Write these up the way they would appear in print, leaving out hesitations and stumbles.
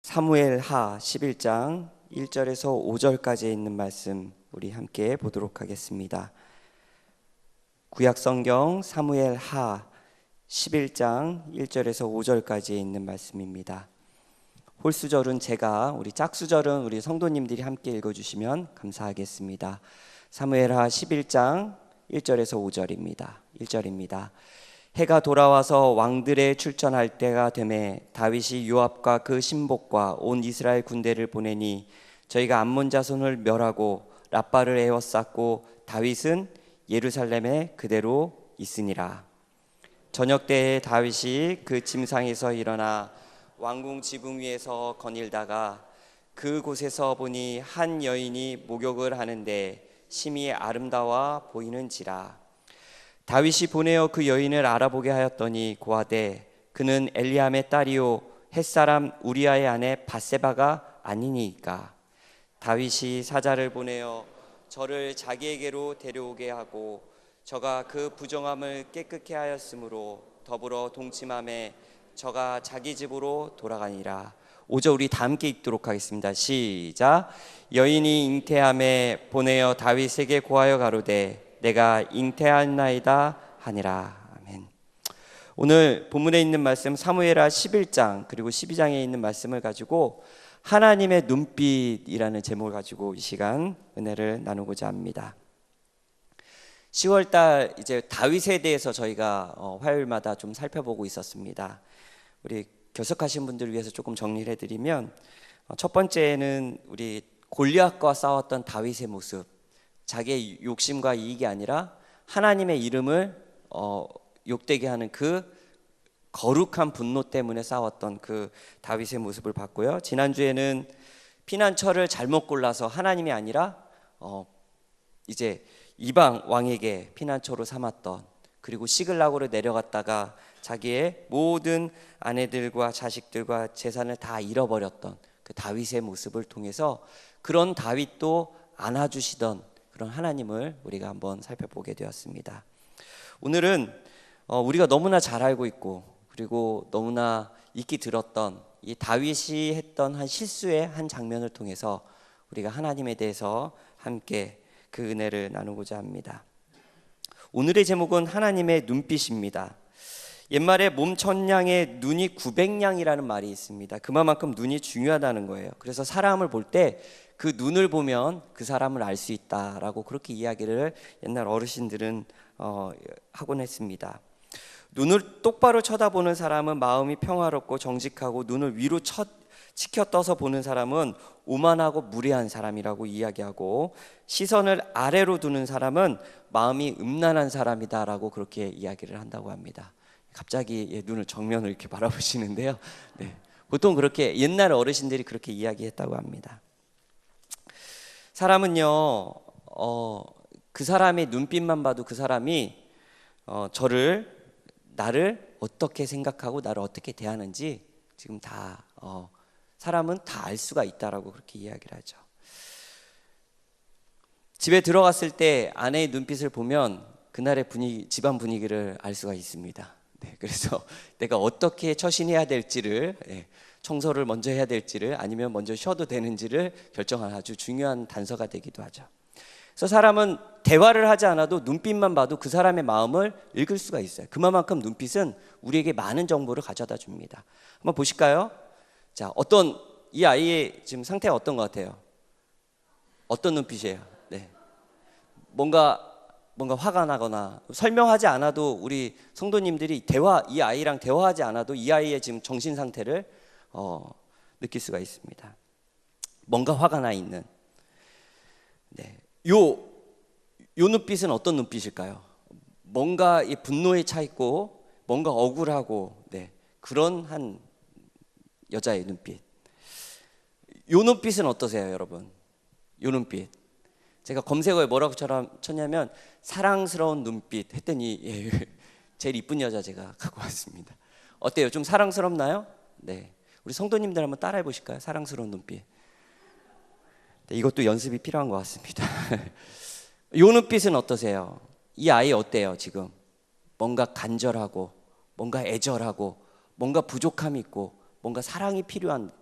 사무엘하 11장 1절에서 5절까지 있는 말씀 우리 함께 보도록 하겠습니다. 구약성경 사무엘하 11장 1절에서 5절까지 있는 말씀입니다. 홀수절은 제가, 우리 짝수절은 우리 성도님들이 함께 읽어주시면 감사하겠습니다. 사무엘하 11장 1절에서 5절입니다. 1절입니다. 해가 돌아와서 왕들에 출전할 때가 되매 다윗이 요압과 그 신복과 온 이스라엘 군대를 보내니 저희가 암몬 자손을 멸하고 랍바를 에워쌌고 다윗은 예루살렘에 그대로 있으니라. 저녁 때에 다윗이 그 침상에서 일어나 왕궁 지붕 위에서 거닐다가 그곳에서 보니 한 여인이 목욕을 하는데 심히 아름다워 보이는지라. 다윗이 보내어 그 여인을 알아보게 하였더니 고하되 그는 엘리암의 딸이요 햇사람 우리아의 아내 밧세바가 아니니까. 다윗이 사자를 보내어 저를 자기에게로 데려오게 하고 저가 그 부정함을 깨끗게 하였으므로 더불어 동침함에 저가 자기 집으로 돌아가니라. 5절 우리 다 함께 읽도록 하겠습니다. 시작. 여인이 잉태함에 보내어 다윗에게 고하여 가로되 내가 잉태하나이다 하니라. 아멘. 오늘 본문에 있는 말씀 사무엘하 11장 그리고 12장에 있는 말씀을 가지고 하나님의 눈빛이라는 제목을 가지고 이 시간 은혜를 나누고자 합니다. 10월달 이제 다윗에 대해서 저희가 화요일마다 좀 살펴보고 있었습니다. 우리 결석하신 분들을 위해서 조금 정리를 해드리면 첫 번째는 우리 골리앗과 싸웠던 다윗의 모습, 자기의 욕심과 이익이 아니라 하나님의 이름을 욕되게 하는 그 거룩한 분노 때문에 싸웠던 그 다윗의 모습을 봤고요. 지난주에는 피난처를 잘못 골라서 하나님이 아니라 이제 이방 왕에게 피난처로 삼았던, 그리고 시글락으로 내려갔다가 자기의 모든 아내들과 자식들과 재산을 다 잃어버렸던 그 다윗의 모습을 통해서 그런 다윗도 안아주시던 그런 하나님을 우리가 한번 살펴보게 되었습니다. 오늘은 우리가 너무나 잘 알고 있고 그리고 너무나 익히 들었던 이 다윗이 했던 한 실수의 한 장면을 통해서 우리가 하나님에 대해서 함께 그 은혜를 나누고자 합니다. 오늘의 제목은 하나님의 눈빛입니다. 옛말에 몸 1000냥에 눈이 900냥이라는 말이 있습니다. 그만큼 눈이 중요하다는 거예요. 그래서 사람을 볼 때 그 눈을 보면 그 사람을 알 수 있다라고 그렇게 이야기를 옛날 어르신들은 하곤 했습니다. 눈을 똑바로 쳐다보는 사람은 마음이 평화롭고 정직하고, 눈을 위로 치켜 떠서 보는 사람은 오만하고 무례한 사람이라고 이야기하고, 시선을 아래로 두는 사람은 마음이 음란한 사람이다라고 그렇게 이야기를 한다고 합니다. 갑자기 눈을 정면으로 이렇게 바라보시는데요. 네. 보통 그렇게 옛날 어르신들이 그렇게 이야기했다고 합니다. 사람은요, 그 사람의 눈빛만 봐도 그 사람이 나를 어떻게 생각하고 나를 어떻게 대하는지 지금 다 사람은 다 알 수가 있다라고 그렇게 이야기를 하죠. 집에 들어갔을 때 아내의 눈빛을 보면 그날의 집안 분위기를 알 수가 있습니다. 네, 그래서 내가 어떻게 처신해야 될지를, 청소를 먼저 해야 될지를 아니면 먼저 쉬어도 되는지를 결정하는 아주 중요한 단서가 되기도 하죠. 그래서 사람은 대화를 하지 않아도 눈빛만 봐도 그 사람의 마음을 읽을 수가 있어요. 그만큼 눈빛은 우리에게 많은 정보를 가져다 줍니다. 한번 보실까요? 자, 이 아이의 지금 상태가 어떤 것 같아요? 어떤 눈빛이에요? 네. 뭔가 화가 나거나, 설명하지 않아도 우리 성도님들이 이 아이랑 대화하지 않아도 이 아이의 지금 정신 상태를 느낄 수가 있습니다. 뭔가 화가 나 있는. 네. 요 눈빛은 어떤 눈빛일까요? 뭔가 이 분노에 차 있고 뭔가 억울하고, 그런 한 여자의 눈빛. 요 눈빛은 어떠세요, 여러분? 요 눈빛. 제가 검색어에 뭐라고 쳤냐면 사랑스러운 눈빛 했더니 제일 이쁜 여자 제가 갖고 왔습니다. 어때요? 좀 사랑스럽나요? 네. 우리 성도님들 한번 따라해 보실까요? 사랑스러운 눈빛. 네, 이것도 연습이 필요한 것 같습니다. 이 눈빛은 어떠세요? 이 아이 어때요 지금? 뭔가 간절하고, 뭔가 애절하고, 뭔가 부족함이 있고, 뭔가 사랑이 필요한,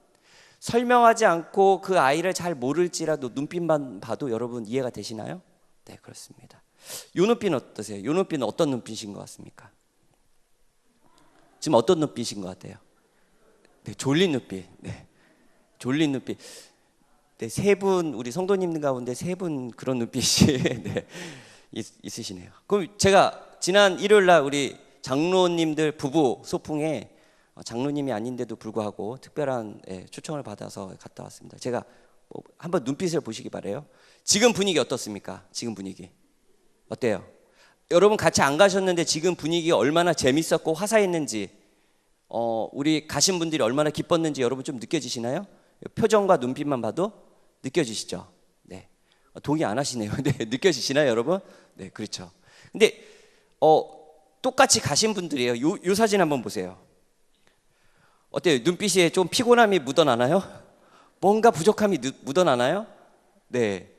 설명하지 않고 그 아이를 잘 모를지라도 눈빛만 봐도 여러분 이해가 되시나요? 네, 그렇습니다. 요 눈빛은 어떠세요? 요 눈빛은 어떤 눈빛인 것 같습니까? 지금 어떤 눈빛인 것 같아요? 네, 졸린 눈빛. 네, 졸린 눈빛. 네, 세 분, 우리 성도님들 가운데 세 분 그런 눈빛이 네, 있으시네요. 그럼 제가 지난 일요일 날 우리 장로님들 부부 소풍에 장로님이 아닌데도 불구하고 특별한 초청을 받아서 갔다 왔습니다. 제가 한번 눈빛을 보시기 바래요. 지금 분위기 어떻습니까? 지금 분위기 어때요? 여러분 같이 안 가셨는데 지금 분위기 얼마나 재밌었고 화사했는지, 우리 가신 분들이 얼마나 기뻤는지 여러분 좀 느껴지시나요? 표정과 눈빛만 봐도 느껴지시죠? 네, 동의 안 하시네요. 네, 느껴지시나요, 여러분? 네, 그렇죠. 근데 똑같이 가신 분들이에요. 요 사진 한번 보세요. 어때요? 눈빛에 좀 피곤함이 묻어나나요? 뭔가 부족함이 묻어나나요? 네,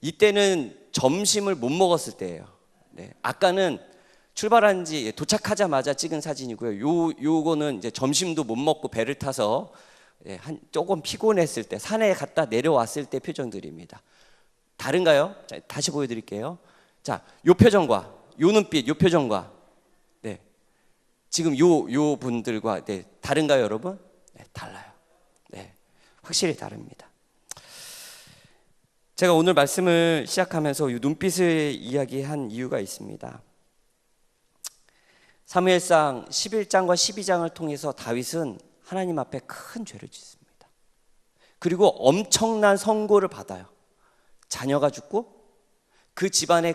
이때는 점심을 못 먹었을 때예요. 네, 아까는 출발한 지 도착하자마자 찍은 사진이고요. 요거는 이제 점심도 못 먹고 배를 타서 조금 피곤했을 때, 산에 갔다 내려왔을 때 표정들입니다. 다른가요? 자, 다시 보여드릴게요. 자, 요 표정과 요 눈빛, 요 표정과 네, 지금 요 분들과 네, 다른가요, 여러분? 네, 달라요. 네, 확실히 다릅니다. 제가 오늘 말씀을 시작하면서 이 눈빛을 이야기한 이유가 있습니다. 사무엘상 11장과 12장을 통해서 다윗은 하나님 앞에 큰 죄를 짓습니다. 그리고 엄청난 선고를 받아요. 자녀가 죽고 그 집안에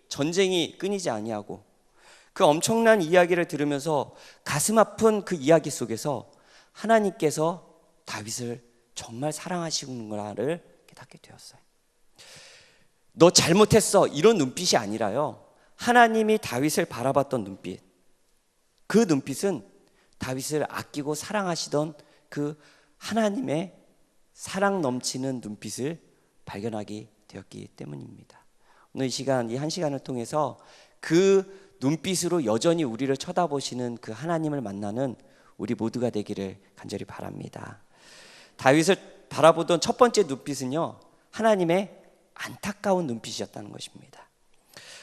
전쟁이 끊이지 아니하고, 그 엄청난 이야기를 들으면서 가슴 아픈 그 이야기 속에서 하나님께서 다윗을 정말 사랑하시는구나를 깨닫게 되었어요. 너 잘못했어, 이런 눈빛이 아니라요, 하나님이 다윗을 바라봤던 눈빛, 그 눈빛은 다윗을 아끼고 사랑하시던 그 하나님의 사랑 넘치는 눈빛을 발견하게 되었기 때문입니다. 오늘 이 시간, 이 한 시간을 통해서 그 눈빛으로 여전히 우리를 쳐다보시는 그 하나님을 만나는 우리 모두가 되기를 간절히 바랍니다. 다윗을 바라보던 첫 번째 눈빛은요, 하나님의 안타까운 눈빛이었다는 것입니다.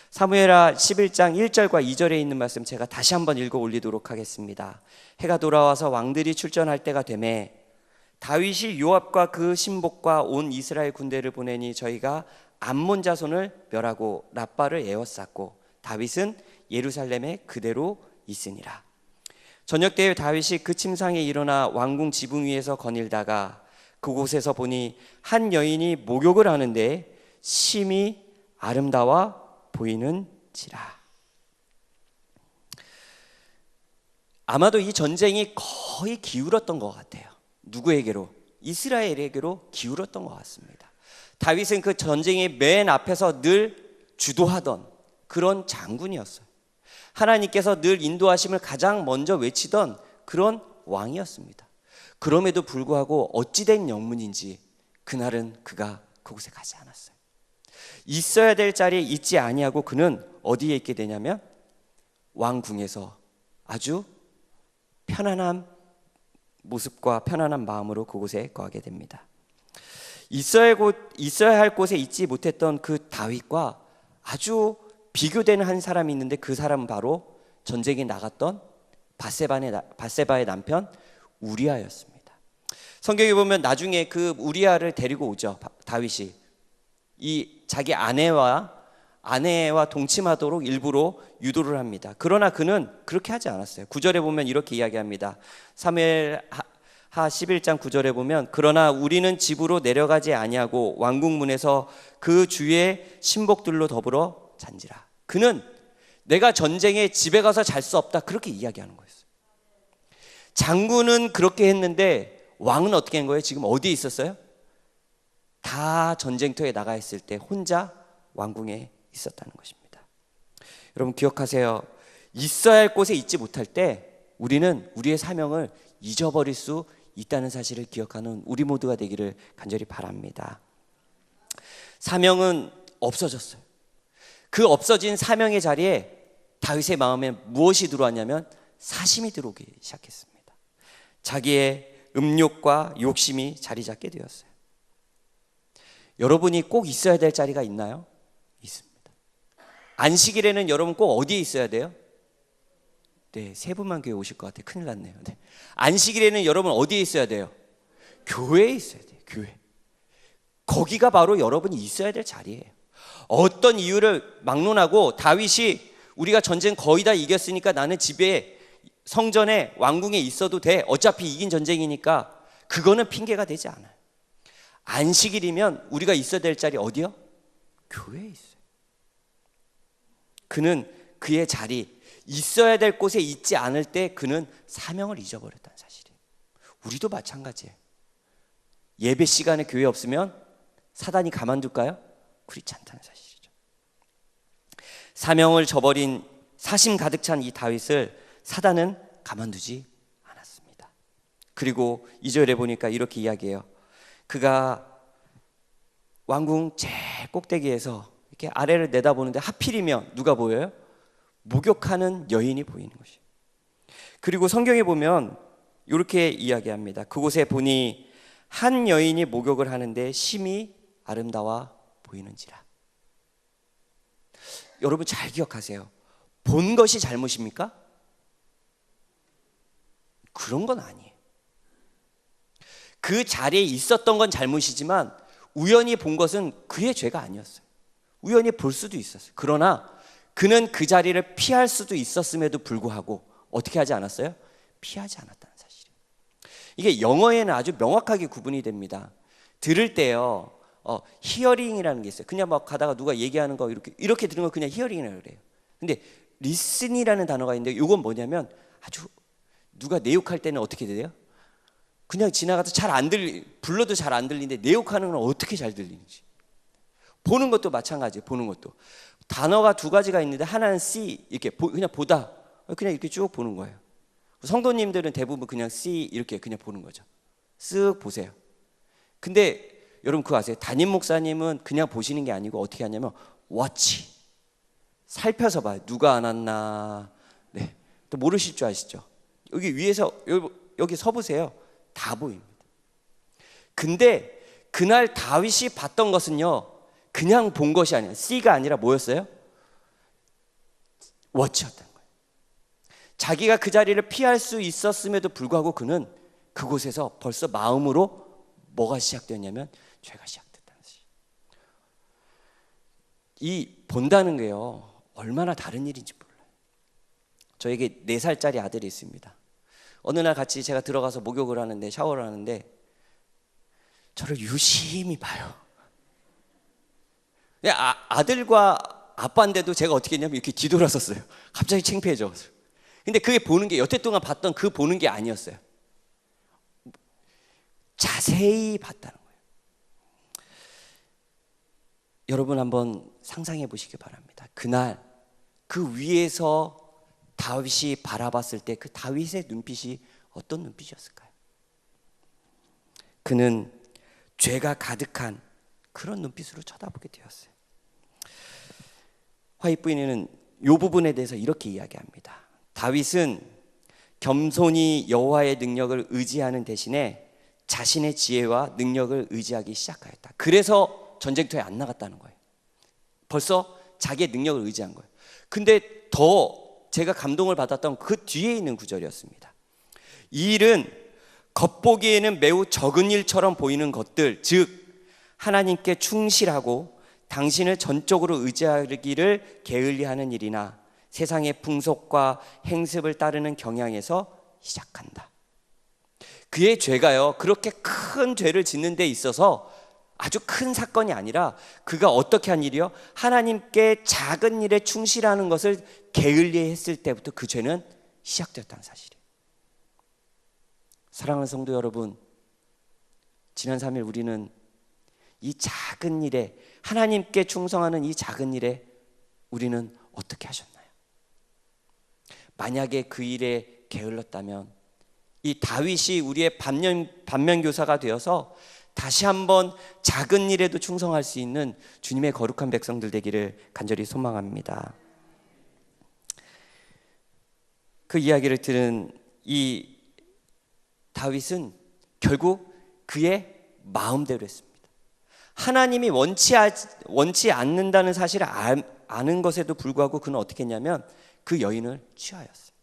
사무엘하 11장 1절과 2절에 있는 말씀 제가 다시 한번 읽어 올리도록 하겠습니다. 해가 돌아와서 왕들이 출전할 때가 되매 다윗이 요압과 그 신복과 온 이스라엘 군대를 보내니 저희가 암몬 자손을 멸하고 라빠를 에워쌌고 다윗은 예루살렘에 그대로 있으니라. 저녁 때에 다윗이 그 침상에 일어나 왕궁 지붕 위에서 거닐다가 그곳에서 보니 한 여인이 목욕을 하는데 심히 아름다워 보이는지라. 아마도 이 전쟁이 거의 기울었던 것 같아요. 누구에게로? 이스라엘에게로 기울었던 것 같습니다. 다윗은 그 전쟁의 맨 앞에서 늘 주도하던 그런 장군이었어요. 하나님께서 늘 인도하심을 가장 먼저 외치던 그런 왕이었습니다. 그럼에도 불구하고 어찌된 영문인지 그날은 그가 그곳에 가지 않았어요. 있어야 될 자리에 있지 아니하고 그는 어디에 있게 되냐면 왕궁에서 아주 편안한 모습과 편안한 마음으로 그곳에 거하게 됩니다. 있어야 할 곳에 있지 못했던 그 다윗과 아주 비교되는 한 사람이 있는데 그 사람은 바로 전쟁에 나갔던 밧세바의 남편 우리아였습니다. 성경에 보면 나중에 그 우리아를 데리고 오죠. 다윗이 이 자기 아내와 동침하도록 일부러 유도를 합니다. 그러나 그는 그렇게 하지 않았어요. 9절에 보면 이렇게 이야기합니다. 사무엘하 11장 9절에 보면 그러나 우리는 집으로 내려가지 아니하고 왕궁 문에서 그 주의 신복들로 더불어 잔지라. 그는 내가 전쟁에 집에 가서 잘 수 없다, 그렇게 이야기하는 거였어요. 장군은 그렇게 했는데 왕은 어떻게 한 거예요? 지금 어디에 있었어요? 다 전쟁터에 나가 있을 때 혼자 왕궁에 있었다는 것입니다. 여러분 기억하세요. 있어야 할 곳에 있지 못할 때 우리는 우리의 사명을 잊어버릴 수 있다는 사실을 기억하는 우리 모두가 되기를 간절히 바랍니다. 사명은 없어졌어요. 그 없어진 사명의 자리에 다윗의 마음에 무엇이 들어왔냐면 사심이 들어오기 시작했습니다. 자기의 음욕과 욕심이 자리 잡게 되었어요. 여러분이 꼭 있어야 될 자리가 있나요? 있습니다. 안식일에는 여러분 꼭 어디에 있어야 돼요? 네, 세 분만 교회 오실 것 같아요. 큰일 났네요. 네. 안식일에는 여러분 어디에 있어야 돼요? 교회에 있어야 돼요. 교회. 거기가 바로 여러분이 있어야 될 자리예요. 어떤 이유를 막론하고 다윗이 우리가 전쟁 거의 다 이겼으니까 나는 집에 성전에 왕궁에 있어도 돼. 어차피 이긴 전쟁이니까 그거는 핑계가 되지 않아요. 안식일이면 우리가 있어야 될 자리 어디요? 교회에 있어요. 그는 그의 자리, 있어야 될 곳에 있지 않을 때 그는 사명을 잊어버렸다는 사실이에요. 우리도 마찬가지예요. 예배 시간에 교회 없으면 사단이 가만둘까요? 그렇지 않다는 사실이죠. 사명을 저버린 사심 가득 찬 이 다윗을 사단은 가만두지 않았습니다. 그리고 2절에 보니까 이렇게 이야기해요. 그가 왕궁 제일 꼭대기에서 이렇게 아래를 내다보는데 하필이면 누가 보여요? 목욕하는 여인이 보이는 것이에요. 그리고 성경에 보면 이렇게 이야기합니다. 그곳에 보니 한 여인이 목욕을 하는데 심히 아름다워 보이는지라. 여러분 잘 기억하세요. 본 것이 잘못입니까? 그런 건 아니에요. 그 자리에 있었던 건 잘못이지만 우연히 본 것은 그의 죄가 아니었어요. 우연히 볼 수도 있었어요. 그러나 그는 그 자리를 피할 수도 있었음에도 불구하고 어떻게 하지 않았어요? 피하지 않았다는 사실이에요. 이게 영어에는 아주 명확하게 구분이 됩니다. 들을 때요, 히어링이라는 게 있어요. 그냥 막 가다가 누가 얘기하는 거 이렇게 들은 거 그냥 히어링이라고 그래요. 근데 리슨이라는 단어가 있는데 이건 뭐냐면 아주 누가 내 욕할 때는 어떻게 돼요? 그냥 지나가도 잘 안 불러도 잘 안 들리는데 내 욕하는 건 어떻게 잘 들리는지. 보는 것도 마찬가지예요. 보는 것도 단어가 두 가지가 있는데 하나는 see 이렇게 그냥 보다 그냥 이렇게 쭉 보는 거예요. 성도님들은 대부분 그냥 see 이렇게 그냥 보는 거죠. 쓱 보세요. 근데 여러분 그거 아세요? 담임 목사님은 그냥 보시는 게 아니고 어떻게 하냐면 watch 살펴서 봐요. 누가 안 왔나. 네. 또 모르실 줄 아시죠? 여기 위에서 여기 서 보세요. 다 보입니다. 근데 그날 다윗이 봤던 것은요, 그냥 본 것이 아니라 C가 아니라 뭐였어요? 워치였던 거예요. 자기가 그 자리를 피할 수 있었음에도 불구하고 그는 그곳에서 벌써 마음으로 뭐가 시작되었냐면 죄가 시작됐다는 것이. 이 본다는 게요 얼마나 다른 일인지 몰라요. 저에게 4살짜리 아들이 있습니다. 어느 날 같이 제가 들어가서 목욕을 하는데 샤워를 하는데 저를 유심히 봐요. 아들과 아빠인데도 제가 어떻게 했냐면 이렇게 뒤돌아섰어요. 갑자기 창피해져서. 근데 그게 보는 게 여태 동안 봤던 그 보는 게 아니었어요. 자세히 봤다는 거예요. 여러분 한번 상상해 보시기 바랍니다. 그날 그 위에서 다윗이 바라봤을 때 그 다윗의 눈빛이 어떤 눈빛이었을까요? 그는 죄가 가득한 그런 눈빛으로 쳐다보게 되었어요. 화이트 부인은 이 부분에 대해서 이렇게 이야기합니다. 다윗은 겸손히 여호와의 능력을 의지하는 대신에 자신의 지혜와 능력을 의지하기 시작하였다. 그래서 전쟁터에 안 나갔다는 거예요. 벌써 자기의 능력을 의지한 거예요. 근데 더 제가 감동을 받았던 그 뒤에 있는 구절이었습니다. 이 일은 겉보기에는 매우 적은 일처럼 보이는 것들, 즉 하나님께 충실하고 당신을 전적으로 의지하기를 게을리하는 일이나 세상의 풍속과 행습을 따르는 경향에서 시작한다. 그의 죄가요 그렇게 큰 죄를 짓는 데 있어서 아주 큰 사건이 아니라 그가 어떻게 한 일이요? 하나님께 작은 일에 충실하는 것을 게을리했을 때부터 그 죄는 시작되었다는 사실이에요. 사랑하는 성도 여러분, 지난 3일 우리는 이 작은 일에 하나님께 충성하는 이 작은 일에 우리는 어떻게 하셨나요? 만약에 그 일에 게을렀다면 이 다윗이 우리의 반면교사가 되어서 다시 한번 작은 일에도 충성할 수 있는 주님의 거룩한 백성들 되기를 간절히 소망합니다. 그 이야기를 들은 이 다윗은 결국 그의 마음대로 했습니다. 하나님이 원치 않는다는 사실을 아는 것에도 불구하고 그는 어떻게 했냐면 그 여인을 취하였어요.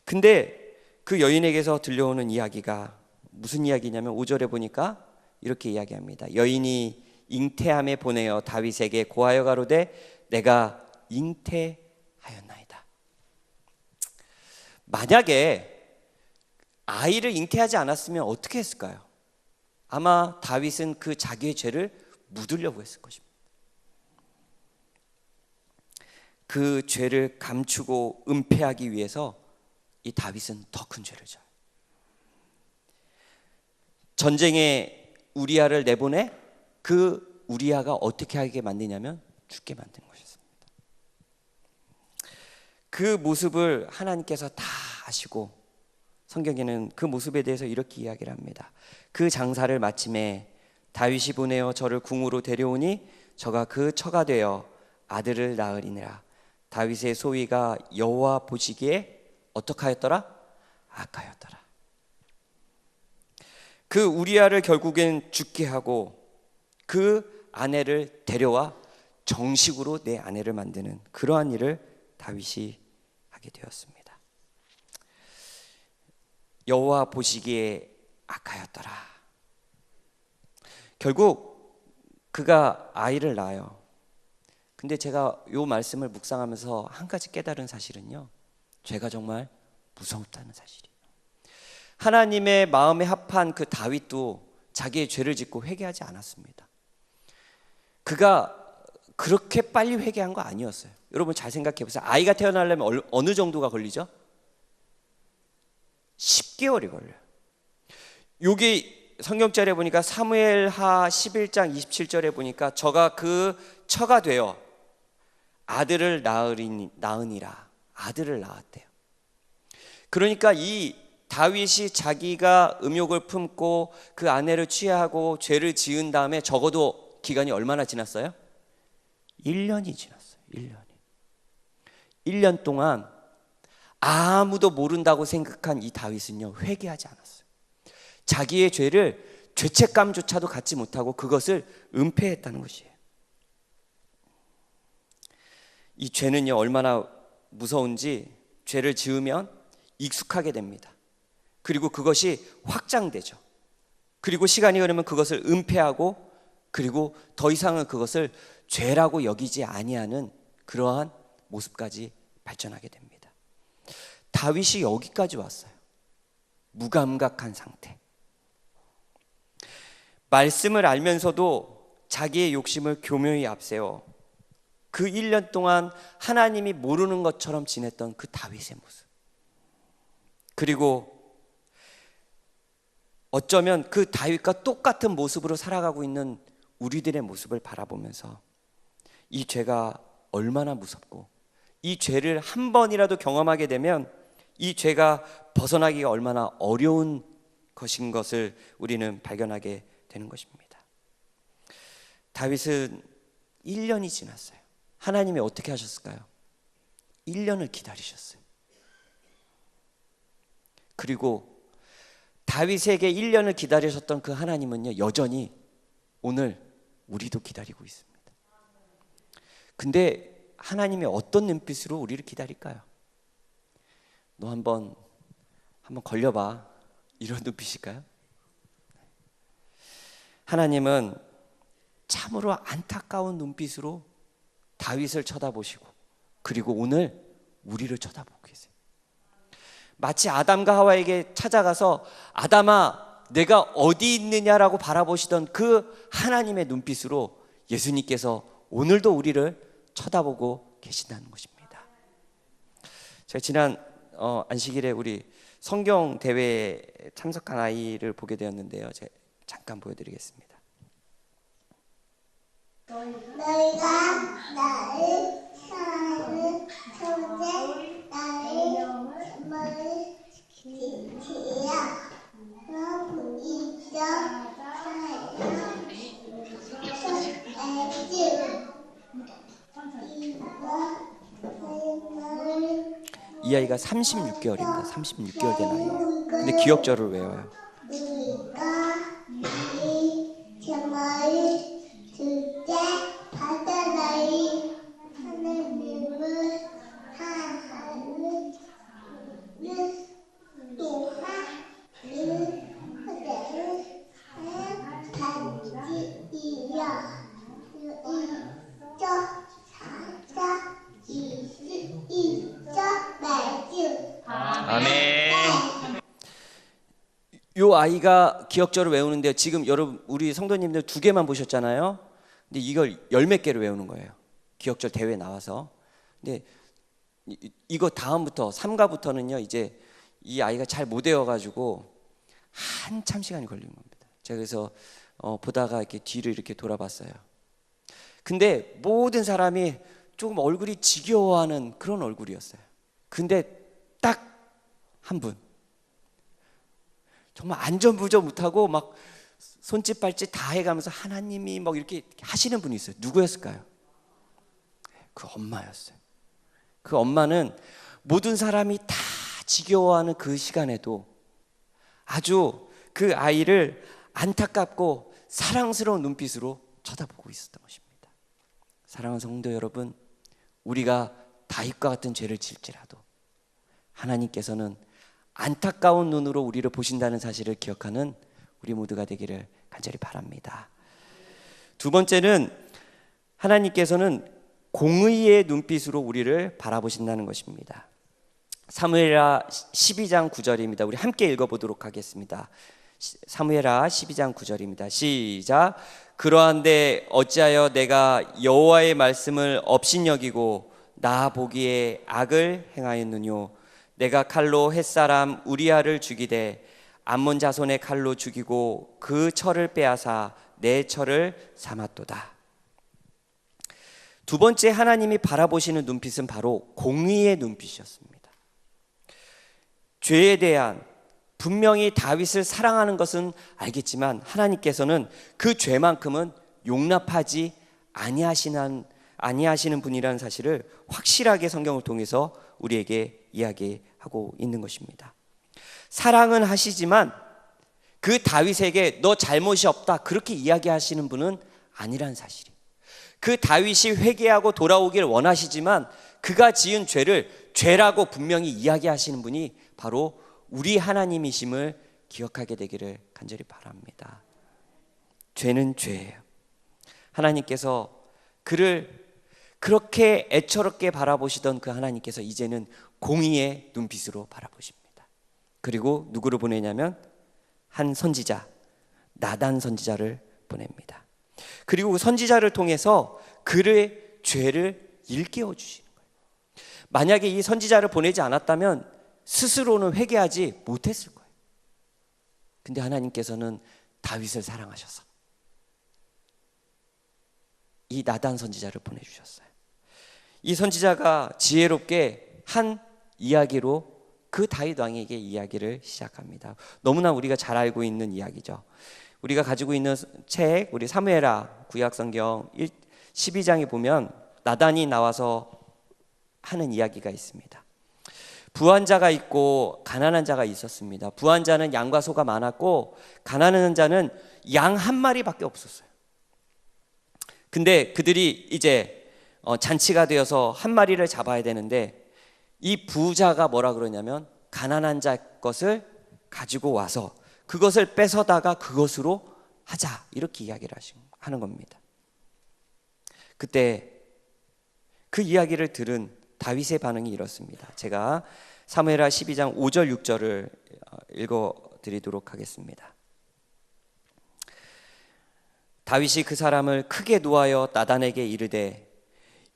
근데 그 여인에게서 들려오는 이야기가 무슨 이야기냐면 5절에 보니까 이렇게 이야기합니다. 여인이 잉태함에 보내어 다윗에게 고하여 가로되 내가 잉태하였나이다. 만약에 아이를 잉태하지 않았으면 어떻게 했을까요? 아마 다윗은 그 자기의 죄를 묻으려고 했을 것입니다. 그 죄를 감추고 은폐하기 위해서 이 다윗은 더 큰 죄를 져요. 전쟁에 우리아를 내보내 그 우리아가 어떻게 하게 만드냐면 죽게 만든 것이었습니다. 그 모습을 하나님께서 다 아시고 성경에는 그 모습에 대해서 이렇게 이야기를 합니다. 그 장사를 마침에 다윗이 보내어 저를 궁으로 데려오니 저가 그 처가 되어 아들을 낳으리니라. 다윗의 소위가 여호와 보시기에 어떻게 하였더라? 악하였더라. 그 우리아를 결국엔 죽게 하고 그 아내를 데려와 정식으로 내 아내를 만드는 그러한 일을 다윗이 하게 되었습니다. 여호와 보시기에 악하였더라. 결국 그가 아이를 낳아요. 근데 제가 이 말씀을 묵상하면서 한 가지 깨달은 사실은요, 죄가 정말 무섭다는 사실이에요. 하나님의 마음에 합한 그 다윗도 자기의 죄를 짓고 회개하지 않았습니다. 그가 그렇게 빨리 회개한 거 아니었어요. 여러분 잘 생각해 보세요. 아이가 태어나려면 어느 정도가 걸리죠? 10개월이 걸려요. 여기 성경절에 보니까 사무엘하 11장 27절에 보니까 저가 그 처가 되어 아들을 낳으니라. 아들을 낳았대요. 그러니까 이 다윗이 자기가 음욕을 품고 그 아내를 취하고 죄를 지은 다음에 적어도 기간이 얼마나 지났어요? 1년이 지났어요. 1년 동안 아무도 모른다고 생각한 이 다윗은요, 회개하지 않았어요. 자기의 죄를 죄책감조차도 갖지 못하고 그것을 은폐했다는 것이에요. 이 죄는요, 얼마나 무서운지 죄를 지으면 익숙하게 됩니다. 그리고 그것이 확장되죠. 그리고 시간이 흐르면 그것을 은폐하고 그리고 더 이상은 그것을 죄라고 여기지 아니하는 그러한 모습까지 발전하게 됩니다. 다윗이 여기까지 왔어요. 무감각한 상태. 말씀을 알면서도 자기의 욕심을 교묘히 앞세워 그 1년 동안 하나님이 모르는 것처럼 지냈던 그 다윗의 모습. 그리고 어쩌면 그 다윗과 똑같은 모습으로 살아가고 있는 우리들의 모습을 바라보면서 이 죄가 얼마나 무섭고 이 죄를 한 번이라도 경험하게 되면 이 죄가 벗어나기가 얼마나 어려운 것인 것을 우리는 발견하게 되는 것입니다. 다윗은 1년이 지났어요. 하나님이 어떻게 하셨을까요? 1년을 기다리셨어요. 그리고 다윗에게 1년을 기다리셨던 그 하나님은요, 여전히 오늘 우리도 기다리고 있습니다. 근데 하나님이 어떤 눈빛으로 우리를 기다릴까요? 너 한번 걸려봐, 이런 눈빛일까요? 하나님은 참으로 안타까운 눈빛으로 다윗을 쳐다보시고 그리고 오늘 우리를 쳐다보고 계세요. 마치 아담과 하와에게 찾아가서 아담아 내가 어디 있느냐라고 바라보시던 그 하나님의 눈빛으로 예수님께서 오늘도 우리를 쳐다보고 계신다는 것입니다. 제가 지난 안식일에 우리 성경 대회에 참석한 아이를 보게 되었는데요. 제가 잠깐 보여드리겠습니다. 너희가 나를 사랑하는 형제 나를 머리 지키야 너무 잊어 이 아이가 36개월입니다. 36개월 된 아이예요. 근데 기억절을 외워요. 아이가 기억절을 외우는데 지금 여러분 우리 성도님들 2개만 보셨잖아요. 근데 이걸 10몇 개를 외우는 거예요. 기억절 대회 나와서. 근데 이거 다음부터 3가부터는요 이제 이 아이가 잘 못 외워가지고 한참 시간이 걸리는 겁니다. 제가 그래서 보다가 이렇게 뒤를 이렇게 돌아봤어요. 근데 모든 사람이 조금 얼굴이 지겨워하는 그런 얼굴이었어요. 근데 딱 한 분, 정말 안전부저 못하고 막 손짓 발짓 다 해가면서 하나님이 막 이렇게 하시는 분이 있어요. 누구였을까요? 그 엄마였어요. 그 엄마는 모든 사람이 다 지겨워하는 그 시간에도 아주 그 아이를 안타깝고 사랑스러운 눈빛으로 쳐다보고 있었던 것입니다. 사랑하는 성도 여러분, 우리가 다윗과 같은 죄를 질지라도 하나님께서는 안타까운 눈으로 우리를 보신다는 사실을 기억하는 우리 모두가 되기를 간절히 바랍니다. 2번째는 하나님께서는 공의의 눈빛으로 우리를 바라보신다는 것입니다. 사무엘하 12장 9절입니다. 우리 함께 읽어보도록 하겠습니다. 사무엘하 12장 9절입니다. 시작. 그러한데 어찌하여 내가 여호와의 말씀을 업신여기고 나 보기에 악을 행하였느뇨. 내가 칼로 햇사람 우리아를 죽이되 암몬 자손의 칼로 죽이고 그 철을 빼앗아 내 철을 삼았도다. 2번째 하나님이 바라보시는 눈빛은 바로 공의의 눈빛이었습니다. 죄에 대한, 분명히 다윗을 사랑하는 것은 알겠지만 하나님께서는 그 죄만큼은 용납하지 아니하시는 분이라는 사실을 확실하게 성경을 통해서 우리에게 이야기하고 있는 것입니다. 사랑은 하시지만 그 다윗에게 너 잘못이 없다 그렇게 이야기하시는 분은 아니라는 사실이, 그 다윗이 회개하고 돌아오길 원하시지만 그가 지은 죄를 죄라고 분명히 이야기하시는 분이 바로 우리 하나님이심을 기억하게 되기를 간절히 바랍니다. 죄는 죄예요. 하나님께서 그를 그렇게 애처롭게 바라보시던 그 하나님께서 이제는 공의의 눈빛으로 바라보십니다. 그리고 누구를 보내냐면 한 선지자, 나단 선지자를 보냅니다. 그리고 그 선지자를 통해서 그의 죄를 일깨워 주시는 거예요. 만약에 이 선지자를 보내지 않았다면 스스로는 회개하지 못했을 거예요. 근데 하나님께서는 다윗을 사랑하셔서 이 나단 선지자를 보내주셨어요. 이 선지자가 지혜롭게 한 이야기로 그 다윗 왕에게 이야기를 시작합니다. 너무나 우리가 잘 알고 있는 이야기죠. 우리가 가지고 있는 책, 우리 사무엘하 구약성경 12장에 보면 나단이 나와서 하는 이야기가 있습니다. 부한 자가 있고 가난한 자가 있었습니다. 부한 자는 양과 소가 많았고 가난한 자는 양 한 마리밖에 없었어요. 근데 그들이 이제 잔치가 되어서 한 마리를 잡아야 되는데 이 부자가 뭐라 그러냐면 가난한 자 것을 가지고 와서 그것을 뺏어다가 그것으로 하자 이렇게 이야기를 하는 겁니다. 그때 그 이야기를 들은 다윗의 반응이 이렇습니다. 제가 사무엘하 12장 5절 6절을 읽어드리도록 하겠습니다. 다윗이 그 사람을 크게 노하여 나단에게 이르되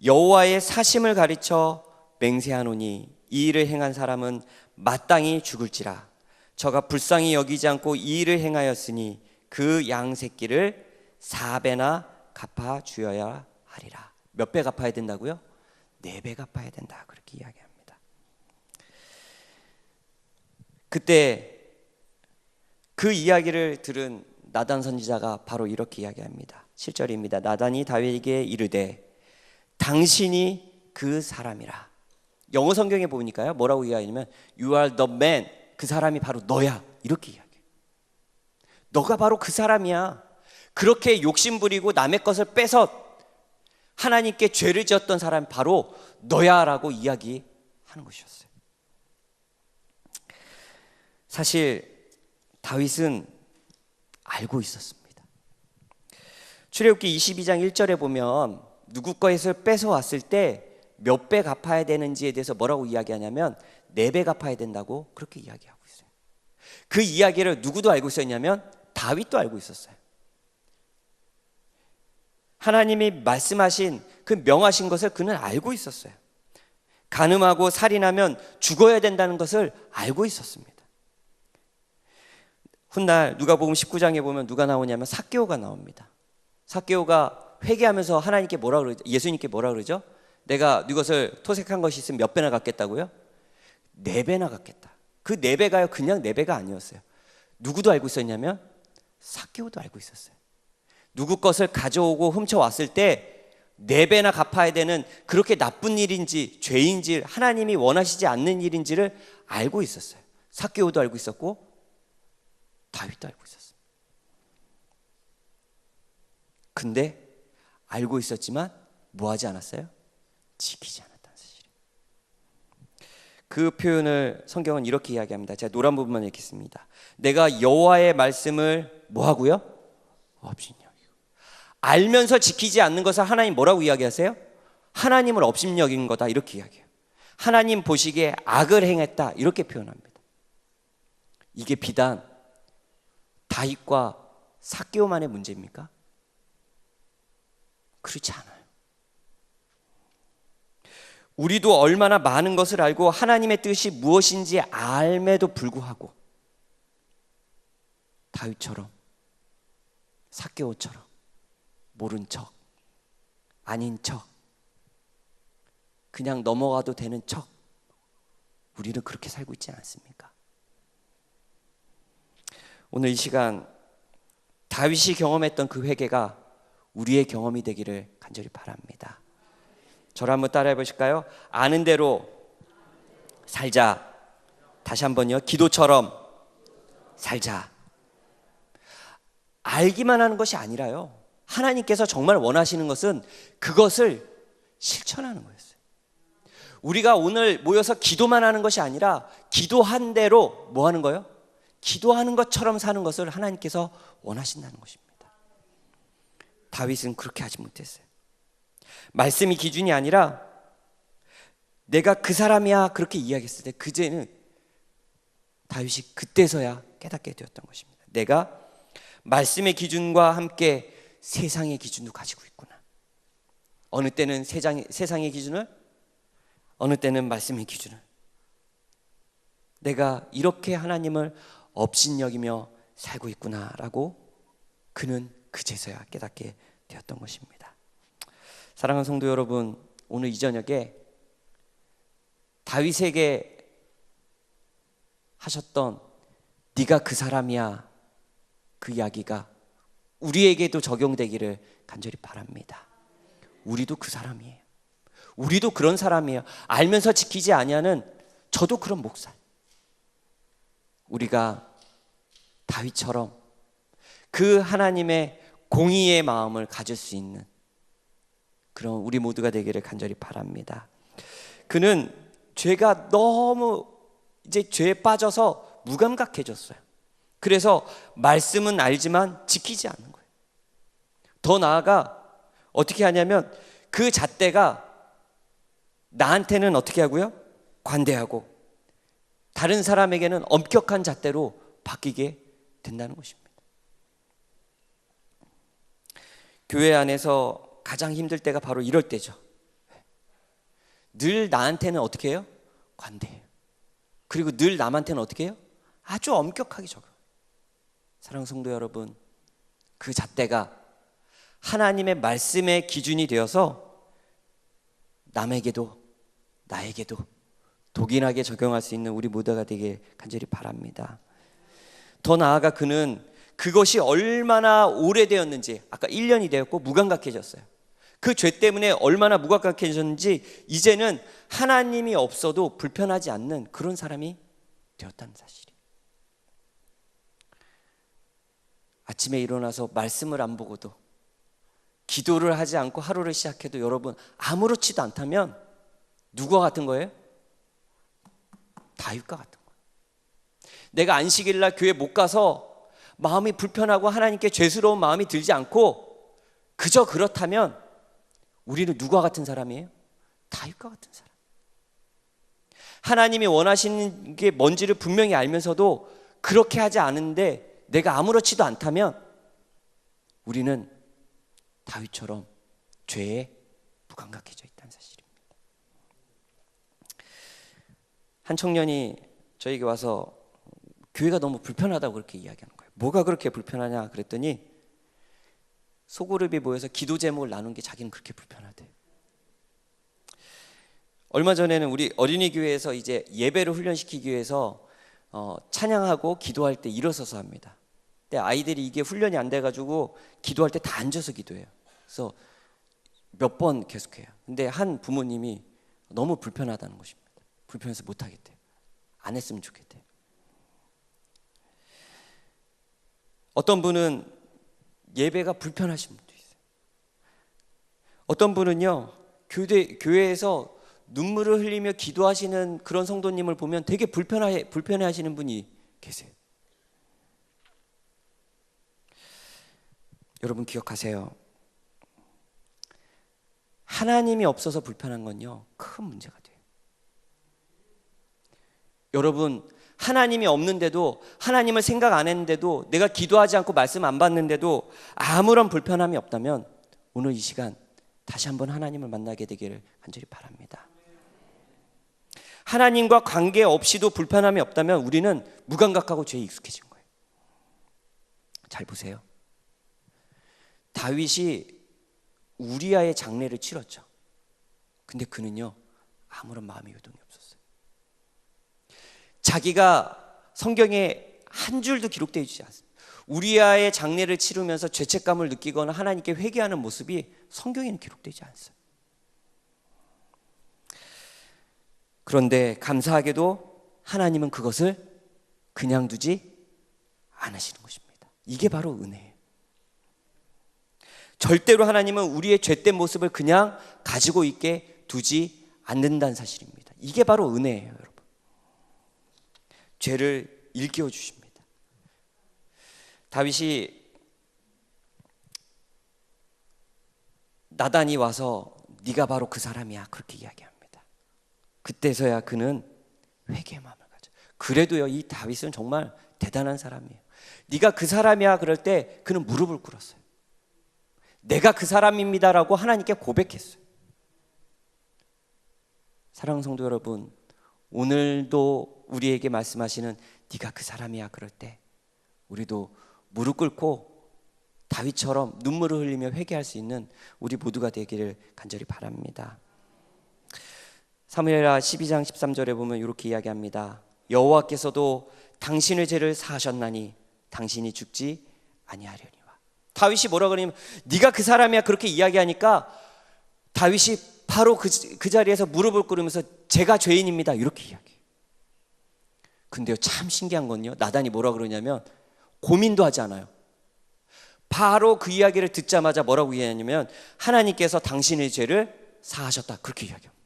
여호와의 사심을 가르쳐 맹세하노니 이 일을 행한 사람은 마땅히 죽을지라. 저가 불쌍히 여기지 않고 이 일을 행하였으니 그 양 새끼를 4배나 갚아 주어야 하리라. 몇 배 갚아야 된다고요? 4배 갚아야 된다 그렇게 이야기합니다. 그때 그 이야기를 들은 나단 선지자가 바로 이렇게 이야기합니다. 7절입니다. 나단이 다윗에게 이르되 당신이 그 사람이라. 영어 성경에 보니까요 뭐라고 이야기하냐면 You are the man. 그 사람이 바로 너야 이렇게 이야기해요. 너가 바로 그 사람이야. 그렇게 욕심부리고 남의 것을 뺏어 하나님께 죄를 지었던 사람이 바로 너야 라고 이야기하는 것이었어요. 사실 다윗은 알고 있었습니다. 출애굽기 22장 1절에 보면 누구 것을 뺏어왔을 때 몇 배 갚아야 되는지에 대해서 뭐라고 이야기하냐면 4배 갚아야 된다고 그렇게 이야기하고 있어요. 그 이야기를 누구도 알고 있었냐면 다윗도 알고 있었어요. 하나님이 말씀하신 그 명하신 것을 그는 알고 있었어요. 간음하고 살인하면 죽어야 된다는 것을 알고 있었습니다. 훗날 누가복음 19장에 보면 누가 나오냐면 삭개오가 나옵니다. 삭개오가 회개하면서 하나님께 뭐라 그러죠? 예수님께 뭐라 그러죠? 내가 네 것을 토색한 것이 있으면 몇 배나 갚겠다고요? 4배나 갚겠다. 그 4배가요 그냥 4배가 아니었어요. 누구도 알고 있었냐면 삭개오도 알고 있었어요. 누구 것을 가져오고 훔쳐왔을 때 4배나 갚아야 되는 그렇게 나쁜 일인지 죄인지 하나님이 원하시지 않는 일인지를 알고 있었어요. 삭개오도 알고 있었고 다윗도 알고 있었어요. 근데 알고 있었지만 뭐 하지 않았어요? 지키지 않았다는 사실이에요. 그 표현을 성경은 이렇게 이야기합니다. 제가 노란 부분만 읽겠습니다. 내가 여호와의 말씀을 뭐 하고요? 업신여기고. 알면서 지키지 않는 것을 하나님 뭐라고 이야기하세요? 하나님을 업신여긴 거다 이렇게 이야기해요. 하나님 보시기에 악을 행했다 이렇게 표현합니다. 이게 비단 다윗과 삭개오만의 문제입니까? 그렇지 않아요. 우리도 얼마나 많은 것을 알고 하나님의 뜻이 무엇인지 알매도 불구하고 다윗처럼 삭개오처럼 모른 척, 아닌 척, 그냥 넘어가도 되는 척 우리는 그렇게 살고 있지 않습니까? 오늘 이 시간 다윗이 경험했던 그 회개가 우리의 경험이 되기를 간절히 바랍니다. 저를 한번 따라해 보실까요? 아는 대로 살자. 다시 한번요. 기도처럼 살자. 알기만 하는 것이 아니라요. 하나님께서 정말 원하시는 것은 그것을 실천하는 거였어요. 우리가 오늘 모여서 기도만 하는 것이 아니라 기도한 대로 뭐 하는 거예요? 기도하는 것처럼 사는 것을 하나님께서 원하신다는 것입니다. 다윗은 그렇게 하지 못했어요. 말씀이 기준이 아니라 내가 그 사람이야 그렇게 이야기했을 때 그제는 다윗이 그때서야 깨닫게 되었던 것입니다. 내가 말씀의 기준과 함께 세상의 기준도 가지고 있구나. 어느 때는 세상의 기준을, 어느 때는 말씀의 기준을. 내가 이렇게 하나님을 업신여기며 살고 있구나라고 그는 그제서야 깨닫게 되었던 것입니다. 사랑하는 성도 여러분, 오늘 이 저녁에 다윗에게 하셨던 네가 그 사람이야 그 이야기가 우리에게도 적용되기를 간절히 바랍니다. 우리도 그 사람이에요. 우리도 그런 사람이에요. 알면서 지키지 아니하는 저도 그런 목살. 우리가 다윗처럼 그 하나님의 공의의 마음을 가질 수 있는 그런 우리 모두가 되기를 간절히 바랍니다. 그는 죄가 너무 이제 죄에 빠져서 무감각해졌어요. 그래서 말씀은 알지만 지키지 않는 거예요. 더 나아가 어떻게 하냐면 그 잣대가 나한테는 어떻게 하고요? 관대하고 다른 사람에게는 엄격한 잣대로 바뀌게 된다는 것입니다. 교회 안에서 가장 힘들 때가 바로 이럴 때죠. 늘 나한테는 어떻게 해요? 관대해요. 그리고 늘 남한테는 어떻게 해요? 아주 엄격하게 적어요. 사랑하는 성도 여러분, 그 잣대가 하나님의 말씀의 기준이 되어서 남에게도 나에게도 독일하게 적용할 수 있는 우리 모두가 되길 간절히 바랍니다. 더 나아가 그는 그것이 얼마나 오래되었는지, 아까 1년이 되었고 무감각해졌어요. 그 죄 때문에 얼마나 무감각해졌는지 이제는 하나님이 없어도 불편하지 않는 그런 사람이 되었다는 사실이. 아침에 일어나서 말씀을 안 보고도 기도를 하지 않고 하루를 시작해도 여러분 아무렇지도 않다면 누구와 같은 거예요? 다윗과 같은 거예요. 내가 안식일날 교회 못 가서 마음이 불편하고 하나님께 죄스러운 마음이 들지 않고 그저 그렇다면 우리는 누구와 같은 사람이에요? 다윗과 같은 사람. 하나님이 원하시는 게 뭔지를 분명히 알면서도 그렇게 하지 않은데 내가 아무렇지도 않다면 우리는 다윗처럼 죄에 무감각해져 있다는 사실입니다. 한 청년이 저에게 와서 교회가 너무 불편하다고 그렇게 이야기하는 거예요. 뭐가 그렇게 불편하냐 그랬더니 소그룹이 모여서 기도 제목을 나눈 게 자기는 그렇게 불편하대. 얼마 전에는 우리 어린이 교회에서 이제 예배를 훈련시키기 위해서 찬양하고 기도할 때 일어서서 합니다. 근데 아이들이 이게 훈련이 안 돼가지고 기도할 때 다 앉아서 기도해요. 그래서 몇 번 계속해요. 근데 한 부모님이 너무 불편하다는 것입니다. 불편해서 못 하겠대요. 안 했으면 좋겠대요. 어떤 분은 예배가 불편하신 분도 있어요. 어떤 분은요, 교회에서 눈물을 흘리며 기도하시는 그런 성도님을 보면 되게 불편해 하시는 분이 계세요. 여러분 기억하세요. 하나님이 없어서 불편한 건요, 큰 문제가 돼요. 여러분, 하나님이 없는데도, 하나님을 생각 안 했는데도, 내가 기도하지 않고 말씀 안 받는데도 아무런 불편함이 없다면 오늘 이 시간 다시 한번 하나님을 만나게 되기를 간절히 바랍니다. 하나님과 관계없이도 불편함이 없다면 우리는 무감각하고 죄에 익숙해진 거예요. 잘 보세요. 다윗이 우리아의 장례를 치렀죠. 근데 그는요, 아무런 마음의 요동이 없었어요. 자기가 성경에 한 줄도 기록되어 있지 않습니다. 우리아의 장례를 치르면서 죄책감을 느끼거나 하나님께 회개하는 모습이 성경에는 기록되지 않습니다. 그런데 감사하게도 하나님은 그것을 그냥 두지 않으시는 것입니다. 이게 바로 은혜예요. 절대로 하나님은 우리의 죄된 모습을 그냥 가지고 있게 두지 않는다는 사실입니다. 이게 바로 은혜예요, 여러분. 죄를 일깨워 주십니다. 다윗이 나단이 와서 네가 바로 그 사람이야 그렇게 이야기합니다. 그때서야 그는 회개의 마음을 가져. 그래도요, 이 다윗은 정말 대단한 사람이에요. 네가 그 사람이야 그럴 때 그는 무릎을 꿇었어요. 내가 그 사람입니다라고 하나님께 고백했어요. 사랑하는 성도 여러분, 오늘도 우리에게 말씀하시는 네가 그 사람이야 그럴 때 우리도 무릎 꿇고 다윗처럼 눈물을 흘리며 회개할 수 있는 우리 모두가 되기를 간절히 바랍니다. 사무엘하 12장 13절에 보면 이렇게 이야기합니다. 여호와께서도 당신의 죄를 사하셨나니 당신이 죽지 아니하려니와. 다윗이 뭐라 그러냐면 네가 그 사람이야 그렇게 이야기하니까 다윗이 바로 그 자리에서 무릎을 꿇으면서 제가 죄인입니다 이렇게 이야기해요. 근데요, 참 신기한 건요, 나단이 뭐라 그러냐면 고민도 하지 않아요. 바로 그 이야기를 듣자마자 뭐라고 이야기하냐면 하나님께서 당신의 죄를 사하셨다 그렇게 이야기합니다.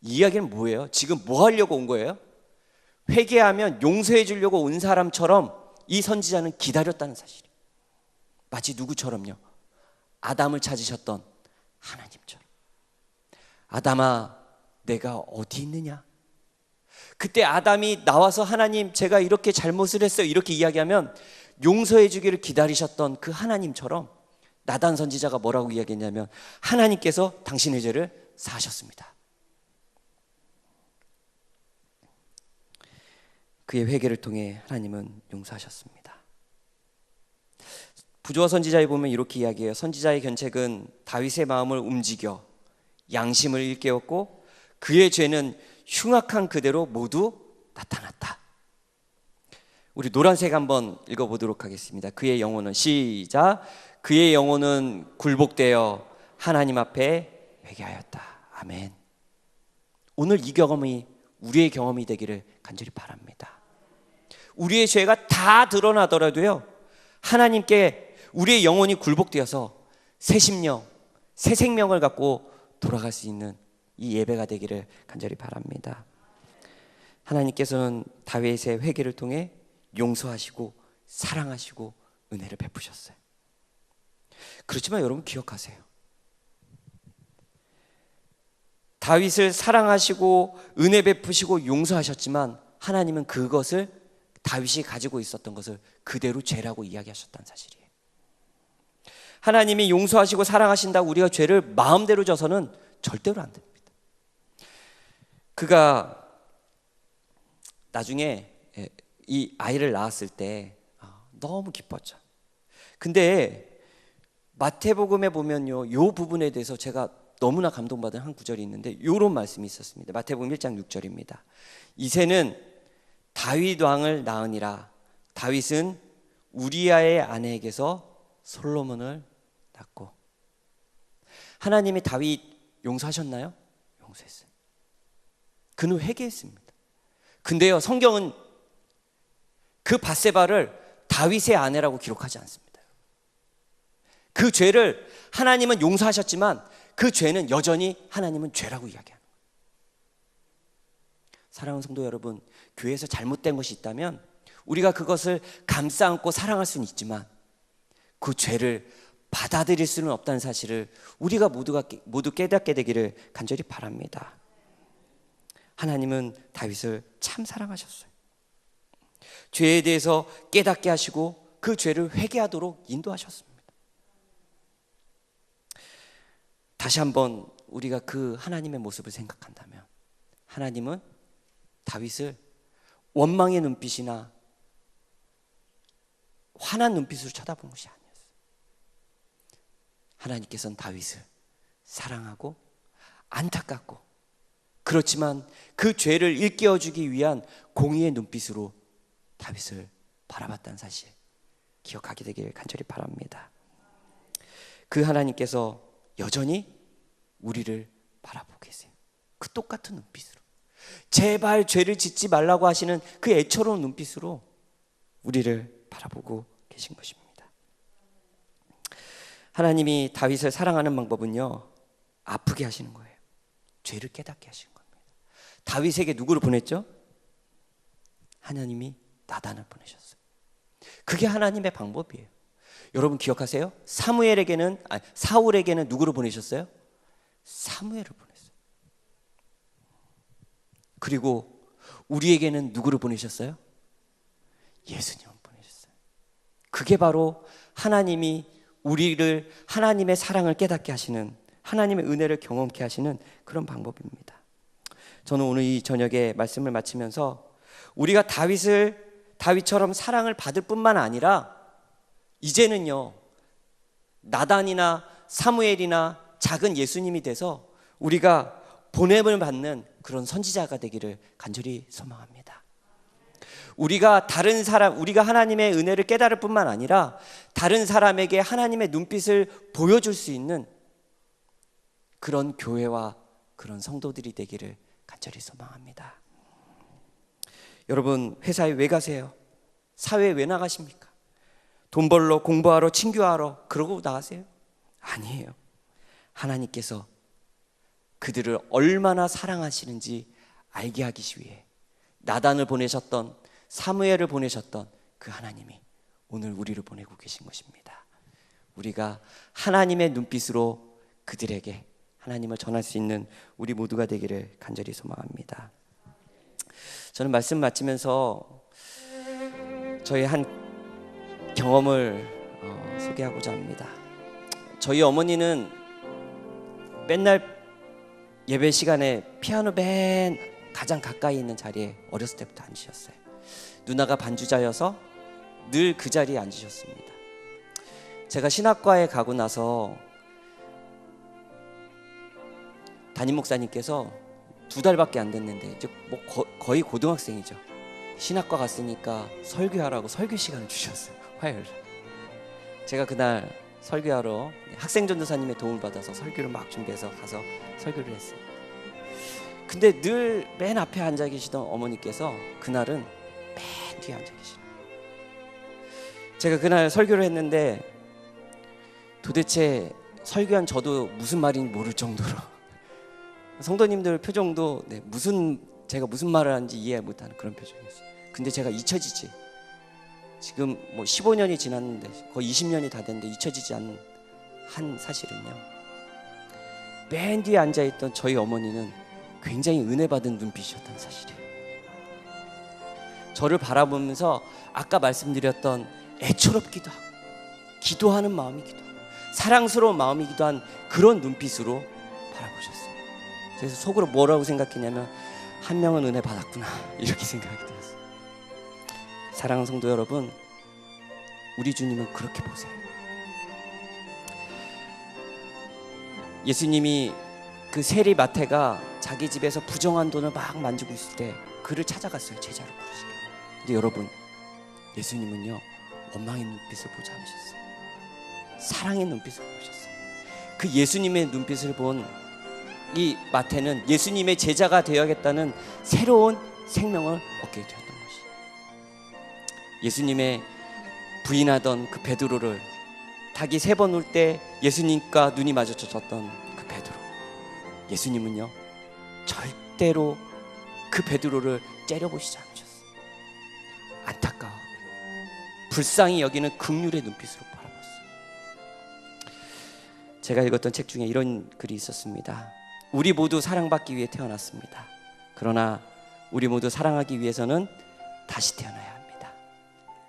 이 이야기는 뭐예요? 지금 뭐 하려고 온 거예요? 회개하면 용서해 주려고 온 사람처럼 이 선지자는 기다렸다는 사실이에요. 마치 누구처럼요? 아담을 찾으셨던 하나님처럼. 아담아, 내가 어디 있느냐? 그때 아담이 나와서 하나님 제가 이렇게 잘못을 했어요 이렇게 이야기하면 용서해 주기를 기다리셨던 그 하나님처럼 나단 선지자가 뭐라고 이야기했냐면 하나님께서 당신의 죄를 사하셨습니다. 그의 회개를 통해 하나님은 용서하셨습니다. 부조와 선지자에 보면 이렇게 이야기해요. 선지자의 견책은 다윗의 마음을 움직여 양심을 일깨웠고 그의 죄는 흉악한 그대로 모두 나타났다. 우리 노란색 한번 읽어보도록 하겠습니다. 그의 영혼은 시작. 그의 영혼은 굴복되어 하나님 앞에 회개하였다. 아멘. 오늘 이 경험이 우리의 경험이 되기를 간절히 바랍니다. 우리의 죄가 다 드러나더라도요, 하나님께 우리의 영혼이 굴복되어서 새 심령, 새 생명을 갖고 돌아갈 수 있는 이 예배가 되기를 간절히 바랍니다. 하나님께서는 다윗의 회개를 통해 용서하시고 사랑하시고 은혜를 베푸셨어요. 그렇지만 여러분 기억하세요. 다윗을 사랑하시고 은혜 베푸시고 용서하셨지만 하나님은 그것을 다윗이 가지고 있었던 것을 그대로 죄라고 이야기하셨다는 사실이에요. 하나님이 용서하시고 사랑하신다고 우리가 죄를 마음대로 져서는 절대로 안 됩니다. 그가 나중에 이 아이를 낳았을 때 너무 기뻤죠. 근데 마태복음에 보면요, 요 부분에 대해서 제가 너무나 감동받은 한 구절이 있는데 이런 말씀이 있었습니다. 마태복음 1장 6절입니다. 이새는 다윗 왕을 낳으니라. 다윗은 우리아의 아내에게서 솔로몬을 낳고. 하나님이 다윗 용서하셨나요? 용서했어요. 그는 회개했습니다. 근데요, 성경은 그 밧세바를 다윗의 아내라고 기록하지 않습니다. 그 죄를 하나님은 용서하셨지만 그 죄는 여전히 하나님은 죄라고 이야기하는 거예요. 사랑하는 성도 여러분, 교회에서 잘못된 것이 있다면 우리가 그것을 감싸 안고 사랑할 수는 있지만 그 죄를 받아들일 수는 없다는 사실을 우리가 모두 깨닫게 되기를 간절히 바랍니다. 하나님은 다윗을 참 사랑하셨어요. 죄에 대해서 깨닫게 하시고 그 죄를 회개하도록 인도하셨습니다. 다시 한번 우리가 그 하나님의 모습을 생각한다면 하나님은 다윗을 원망의 눈빛이나 화난 눈빛으로 쳐다본 것이 아니었어요. 하나님께서는 다윗을 사랑하고 안타깝고 그렇지만 그 죄를 일깨워주기 위한 공의의 눈빛으로 다윗을 바라봤다는 사실 기억하게 되기를 간절히 바랍니다. 그 하나님께서 여전히 우리를 바라보고 계세요. 그 똑같은 눈빛으로 제발 죄를 짓지 말라고 하시는 그 애처로운 눈빛으로 우리를 바라보고 계신 것입니다. 하나님이 다윗을 사랑하는 방법은요, 아프게 하시는 거예요. 죄를 깨닫게 하시는 겁니다. 다윗에게 누구를 보냈죠? 하나님이 나단을 보내셨어요. 그게 하나님의 방법이에요. 여러분 기억하세요? 사울에게는 누구를 보내셨어요? 사무엘을 보냈어요. 그리고 우리에게는 누구를 보내셨어요? 예수님을 보내셨어요. 그게 바로 하나님이 우리를 하나님의 사랑을 깨닫게 하시는, 하나님의 은혜를 경험케 하시는 그런 방법입니다. 저는 오늘 이 저녁에 말씀을 마치면서 우리가 다윗처럼 사랑을 받을 뿐만 아니라 이제는요, 나단이나 사무엘이나 작은 예수님이 돼서 우리가 보냄을 받는 그런 선지자가 되기를 간절히 소망합니다. 우리가 하나님의 은혜를 깨달을 뿐만 아니라 다른 사람에게 하나님의 눈빛을 보여줄 수 있는 그런 교회와 그런 성도들이 되기를 간절히 소망합니다. 여러분, 회사에 왜 가세요? 사회에 왜 나가십니까? 돈 벌러, 공부하러, 친교하러 그러고 나가세요? 아니에요. 하나님께서 그들을 얼마나 사랑하시는지 알게 하기 위해 나단을 보내셨던, 사무엘을 보내셨던 그 하나님이 오늘 우리를 보내고 계신 것입니다. 우리가 하나님의 눈빛으로 그들에게 하나님을 전할 수 있는 우리 모두가 되기를 간절히 소망합니다. 저는 말씀 마치면서 저희 한 경험을 소개하고자 합니다. 저희 어머니는 맨날 예배 시간에 피아노 맨 가장 가까이 있는 자리에 어렸을 때부터 앉으셨어요. 누나가 반주자여서 늘 그 자리에 앉으셨습니다. 제가 신학과에 가고 나서 담임 목사님께서 2달밖에 안 됐는데 이제 뭐 거의 고등학생이죠. 신학과 갔으니까 설교하라고 설교 시간을 주셨어요. 화요일. 제가 그날 설교하러 학생전도사님의 도움을 받아서 설교를 막 준비해서 가서 설교를 했어요. 근데 늘 맨 앞에 앉아 계시던 어머니께서 그날은 맨 뒤에 앉아 계시는 거예요. 제가 그날 설교를 했는데 도대체 설교한 저도 무슨 말인지 모를 정도로 성도님들 표정도 제가 무슨 말을 하는지 이해 못하는 그런 표정이었어요. 근데 제가 잊혀지지, 지금 뭐 15년이 지났는데 거의 20년이 다 됐는데 잊혀지지 않는 한 사실은요, 맨 뒤에 앉아있던 저희 어머니는 굉장히 은혜 받은 눈빛이었다는 사실이에요. 저를 바라보면서 아까 말씀드렸던 애처롭기도 하고 기도하는 마음이기도 하고 사랑스러운 마음이기도 한 그런 눈빛으로 바라보셨어요. 그래서 속으로 뭐라고 생각했냐면 한 명은 은혜 받았구나 이렇게 생각이 들었어요. 사랑하는 성도 여러분, 우리 주님은 그렇게 보세요. 예수님이 그 세리 마태가 자기 집에서 부정한 돈을 막 만지고 있을 때 그를 찾아갔어요. 제자로 부르시고. 근데 여러분, 예수님은요 원망의 눈빛을 보지 않으셨어요. 사랑의 눈빛을 보셨어요. 그 예수님의 눈빛을 본 이 마태는 예수님의 제자가 되어야겠다는 새로운 생명을 얻게 되었던 것이에요. 예수님의 부인하던 그 베드로를 닭이 3번 울 때 예수님과 눈이 마주쳤던 그 베드로, 예수님은요 절대로 그 베드로를 째려보시지 않으셨어요. 안타까워 불쌍히 여기는 긍휼의 눈빛으로 바라봤어요. 제가 읽었던 책 중에 이런 글이 있었습니다. 우리 모두 사랑받기 위해 태어났습니다. 그러나 우리 모두 사랑하기 위해서는 다시 태어나야 합니다.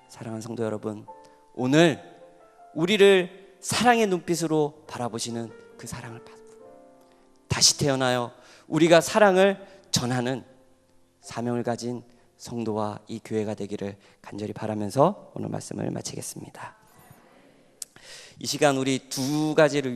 사랑하는 성도 여러분, 오늘 우리를 사랑의 눈빛으로 바라보시는 그 사랑을 받고 다시 태어나요 우리가 사랑을 전하는 사명을 가진 성도와 이 교회가 되기를 간절히 바라면서 오늘 말씀을 마치겠습니다. 이 시간 우리 두 가지를 위해